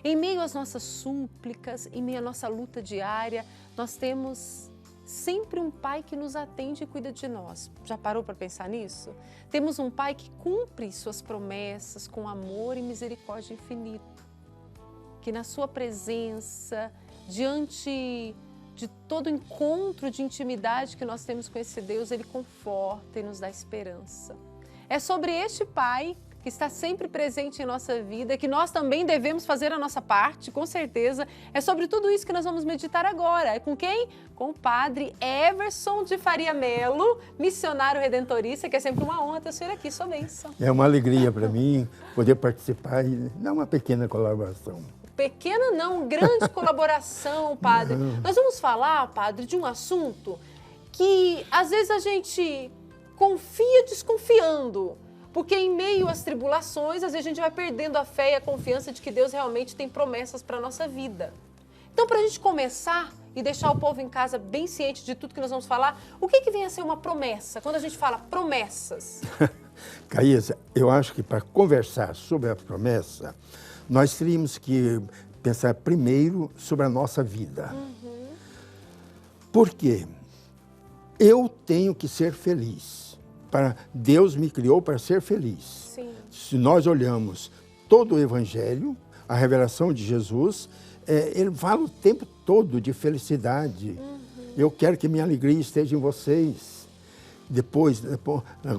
Em meio às nossas súplicas, em meio à nossa luta diária, nós temos sempre um Pai que nos atende e cuida de nós. Já parou para pensar nisso? Temos um Pai que cumpre suas promessas com amor e misericórdia infinito. Que na sua presença, diante de todo encontro de intimidade que nós temos com esse Deus, Ele conforta e nos dá esperança. É sobre este Pai que está sempre presente em nossa vida, que nós também devemos fazer a nossa parte, com certeza. É sobre tudo isso que nós vamos meditar agora. É com quem? Com o Padre Everson de Faria Melo, missionário redentorista, que é sempre uma honra ter o senhor aqui, sua bênção. É uma alegria para mim poder participar e dar uma pequena colaboração. Pequena não, grande colaboração, Padre. Nós vamos falar, Padre, de um assunto que às vezes a gente confia desconfiando. Porque em meio às tribulações, às vezes a gente vai perdendo a fé e a confiança de que Deus realmente tem promessas para a nossa vida. Então, para a gente começar e deixar o povo em casa bem ciente de tudo que nós vamos falar, o que vem a ser uma promessa? Quando a gente fala promessas. Caísa, eu acho que para conversar sobre a promessa, nós teríamos que pensar primeiro sobre a nossa vida. Por quê? Eu tenho que ser feliz. Deus me criou para ser feliz. Sim. Se nós olhamos todo o Evangelho, a revelação de Jesus, ele fala o tempo todo de felicidade. Eu quero que minha alegria esteja em vocês. Depois,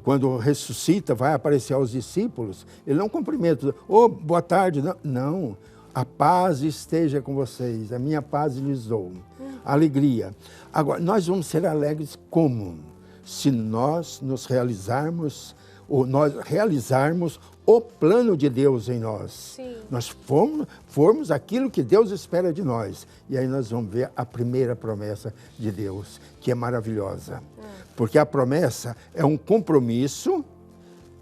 quando ressuscita, vai aparecer aos discípulos, ele não cumprimenta, boa tarde, não. A paz esteja com vocês, a minha paz lhes dou. Alegria. Agora, nós vamos ser alegres como? Se nós nos realizarmos, ou nós realizarmos o plano de Deus em nós. Sim. Nós formos aquilo que Deus espera de nós. E aí nós vamos ver a primeira promessa de Deus, que é maravilhosa. Porque a promessa é um compromisso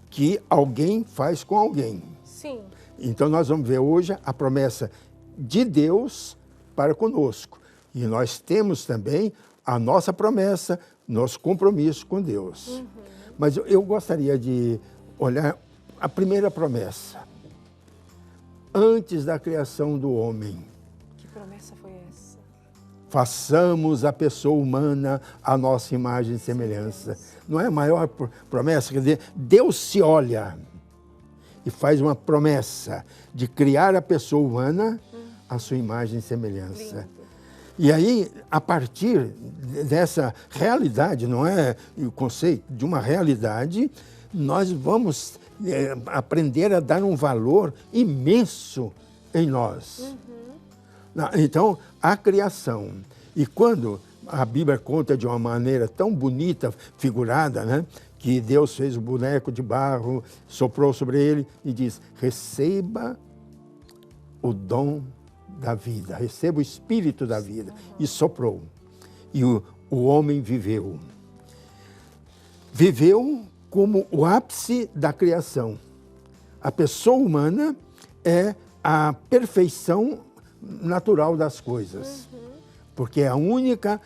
que alguém faz com alguém. Sim. Então nós vamos ver hoje a promessa de Deus para conosco. E nós temos também a nossa promessa, nosso compromisso com Deus. Mas eu gostaria de olhar a primeira promessa. Antes da criação do homem. Que promessa foi essa? Façamos a pessoa humana a nossa imagem e semelhança. Não é a maior promessa? Quer dizer, Deus se olha e faz uma promessa de criar a pessoa humana a sua imagem e semelhança. Lindo. E aí, a partir dessa realidade, não é o conceito de uma realidade, nós vamos aprender a dar um valor imenso em nós. Então, a criação. E quando a Bíblia conta de uma maneira tão bonita, figurada, né, que Deus fez o boneco de barro, soprou sobre ele e diz, receba o dom da vida, receba o espírito da vida. E soprou. E o homem viveu. Viveu como o ápice da criação. A pessoa humana é a perfeição natural das coisas. Porque é a única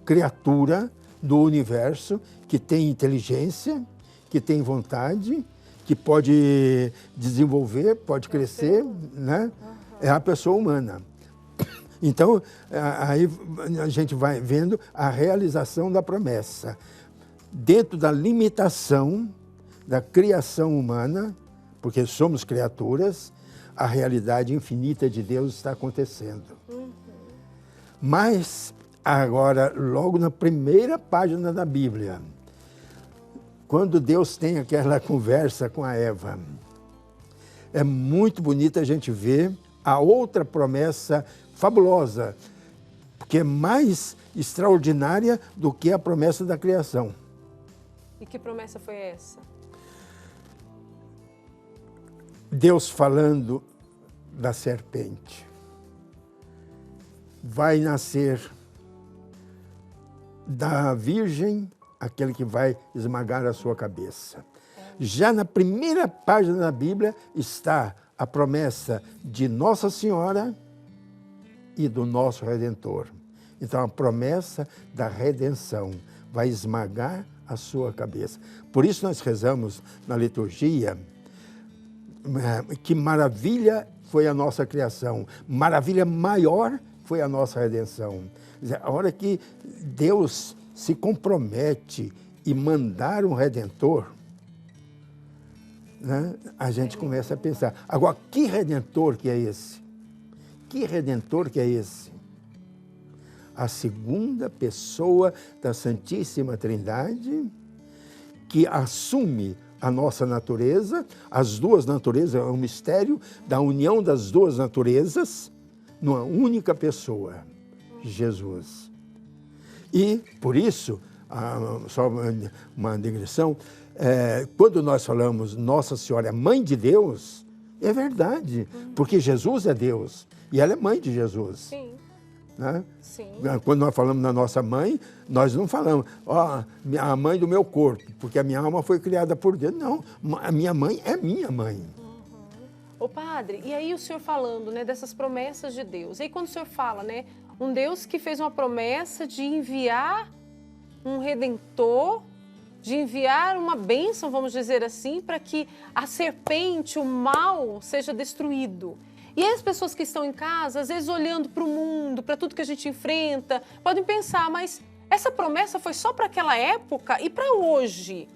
criatura do universo que tem inteligência, que tem vontade, que pode desenvolver, pode crescer, né? É a pessoa humana. Então, aí a gente vai vendo a realização da promessa. Dentro da limitação da criação humana, porque somos criaturas, a realidade infinita de Deus está acontecendo. Mas, agora, logo na primeira página da Bíblia, quando Deus tem aquela conversa com a Eva, é muito bonito a gente ver a outra promessa fabulosa, porque é mais extraordinária do que a promessa da criação. E que promessa foi essa? Deus falando da serpente. Vai nascer da virgem aquele que vai esmagar a sua cabeça. Já na primeira página da Bíblia está a promessa de Nossa Senhora e do nosso Redentor. Então, a promessa da redenção vai esmagar a sua cabeça. Por isso nós rezamos na liturgia, que maravilha foi a nossa criação. Maravilha maior foi a nossa redenção. Quer dizer, a hora que Deus se compromete e mandar um Redentor, né, a gente começa a pensar, agora, que Redentor que é esse? Que Redentor que é esse? A segunda pessoa da Santíssima Trindade, que assume a nossa natureza, as duas naturezas, é um mistério da união das duas naturezas, numa única pessoa, Jesus. E, por isso, só uma digressão, quando nós falamos Nossa Senhora é Mãe de Deus, é verdade, porque Jesus é Deus e ela é mãe de Jesus. Sim. Né? Sim. Quando nós falamos na nossa mãe, nós não falamos, a mãe do meu corpo, porque a minha alma foi criada por Deus. Não, a minha mãe é minha mãe. Ô padre, e aí o senhor falando, né, dessas promessas de Deus, e aí quando o senhor fala, né, um Deus que fez uma promessa de enviar um Redentor, de enviar uma bênção, vamos dizer assim, para que a serpente, o mal, seja destruído. E aí as pessoas que estão em casa, às vezes olhando para o mundo, para tudo que a gente enfrenta, podem pensar, mas essa promessa foi só para aquela época e para hoje?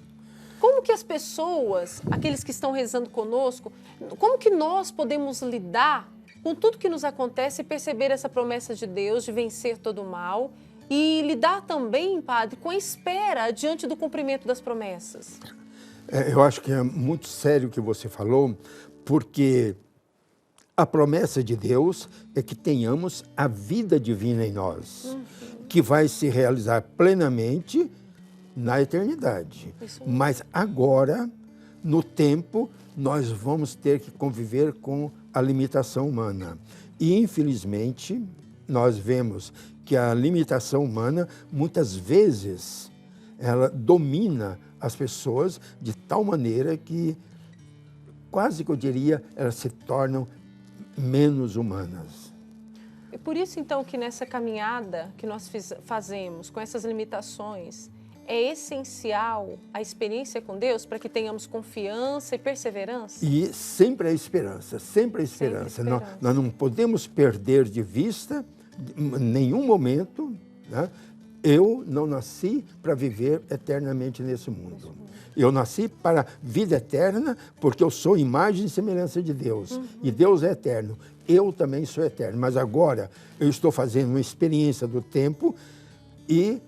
Como que as pessoas, aqueles que estão rezando conosco, como que nós podemos lidar com tudo que nos acontece e perceber essa promessa de Deus de vencer todo o mal e lidar também, padre, com a espera diante do cumprimento das promessas? Eu acho que é muito sério o que você falou, porque a promessa de Deus é que tenhamos a vida divina em nós, que vai se realizar plenamente na eternidade. Mas agora, no tempo, nós vamos ter que conviver com a limitação humana. E, infelizmente, nós vemos que a limitação humana, muitas vezes, ela domina as pessoas de tal maneira que, quase que eu diria, elas se tornam menos humanas. É por isso, então, que nessa caminhada que nós fazemos com essas limitações, é essencial a experiência com Deus para que tenhamos confiança e perseverança? E sempre a esperança, sempre a esperança. Sempre a esperança. Nós não podemos perder de vista, em nenhum momento, né? Eu não nasci para viver eternamente nesse mundo. Eu nasci para a vida eterna porque eu sou imagem e semelhança de Deus. E Deus é eterno. Eu também sou eterno. Mas agora eu estou fazendo uma experiência do tempo e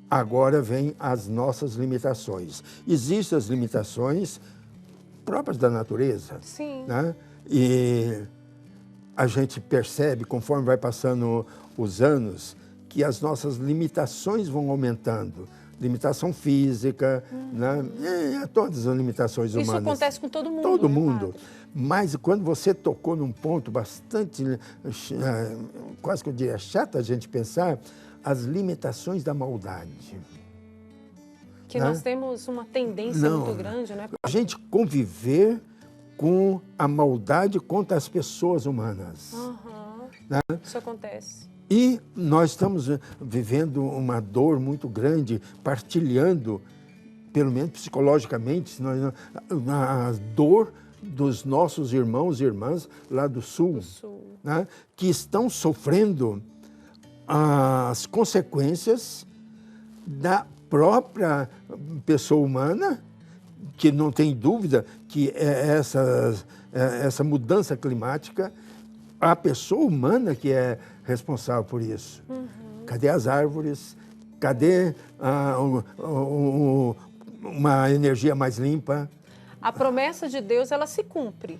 agora vêm as nossas limitações. Existem as limitações próprias da natureza. Sim. Né? E a gente percebe, conforme vai passando os anos, que as nossas limitações vão aumentando. Limitação física, né? Todas as limitações humanas. Isso acontece com todo mundo. Todo né, mundo. padre? Mas quando você tocou num ponto bastante, quase que eu diria chato a gente pensar, as limitações da maldade. Que né? nós temos uma tendência Não. muito grande, né? A gente conviver com a maldade contra as pessoas humanas. Né? Isso acontece. E nós estamos vivendo uma dor muito grande, partilhando, pelo menos psicologicamente, a dor dos nossos irmãos e irmãs lá do Sul, né, que estão sofrendo as consequências da própria pessoa humana, que não tem dúvida que essa mudança climática, a pessoa humana que é responsável por isso. Cadê as árvores? Cadê uma energia mais limpa? A promessa de Deus, ela se cumpre.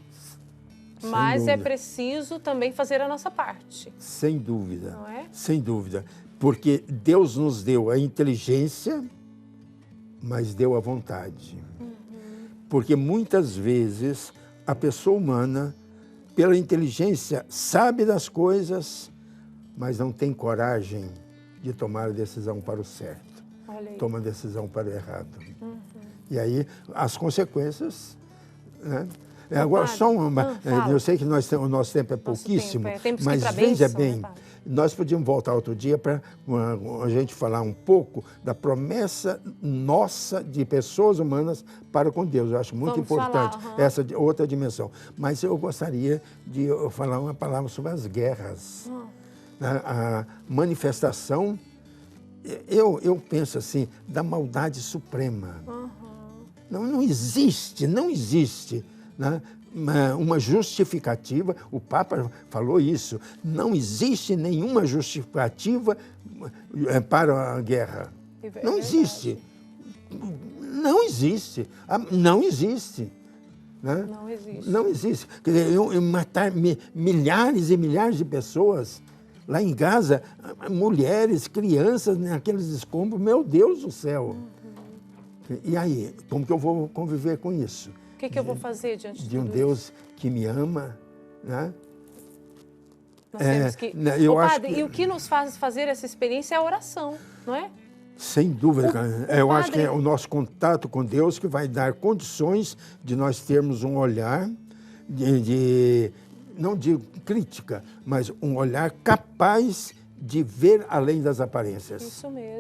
Sem Mas é dúvida. preciso também fazer a nossa parte. Sem dúvida. Não é? Sem dúvida. Porque Deus nos deu a inteligência, mas deu a vontade. Porque muitas vezes a pessoa humana, pela inteligência, sabe das coisas, mas não tem coragem de tomar a decisão para o certo. Olha aí. Toma a decisão para o errado. E aí, as consequências, né? Agora, padre. só uma. Fala. Eu sei que o nosso tempo é Nosso pouquíssimo, tempo, temos que ir mas pra veja bênção, né, bem, padre? nós podíamos voltar outro dia para a gente falar um pouco da promessa nossa de pessoas humanas para com Deus. Eu acho muito Vamos importante falar, essa outra dimensão. Mas eu gostaria de falar uma palavra sobre as guerras. A manifestação, eu penso assim, da maldade suprema. Não existe, né, uma justificativa, o Papa falou isso, não existe nenhuma justificativa para a guerra. Não existe. Não existe. Não existe. Né? Não existe. Não existe. Quer dizer, eu matar milhares e milhares de pessoas lá em Gaza, mulheres, crianças, naqueles escombros, meu Deus do céu. E aí, como que eu vou conviver com isso? O que eu vou fazer diante de um tudo Deus isso? que me ama, né? Nós temos que... eu acho padre, e o que nos faz fazer essa experiência é a oração, não é? Sem dúvida, eu acho que padre- é o nosso contato com Deus que vai dar condições de nós termos um olhar não de crítica, mas um olhar capaz de ver além das aparências. Isso mesmo.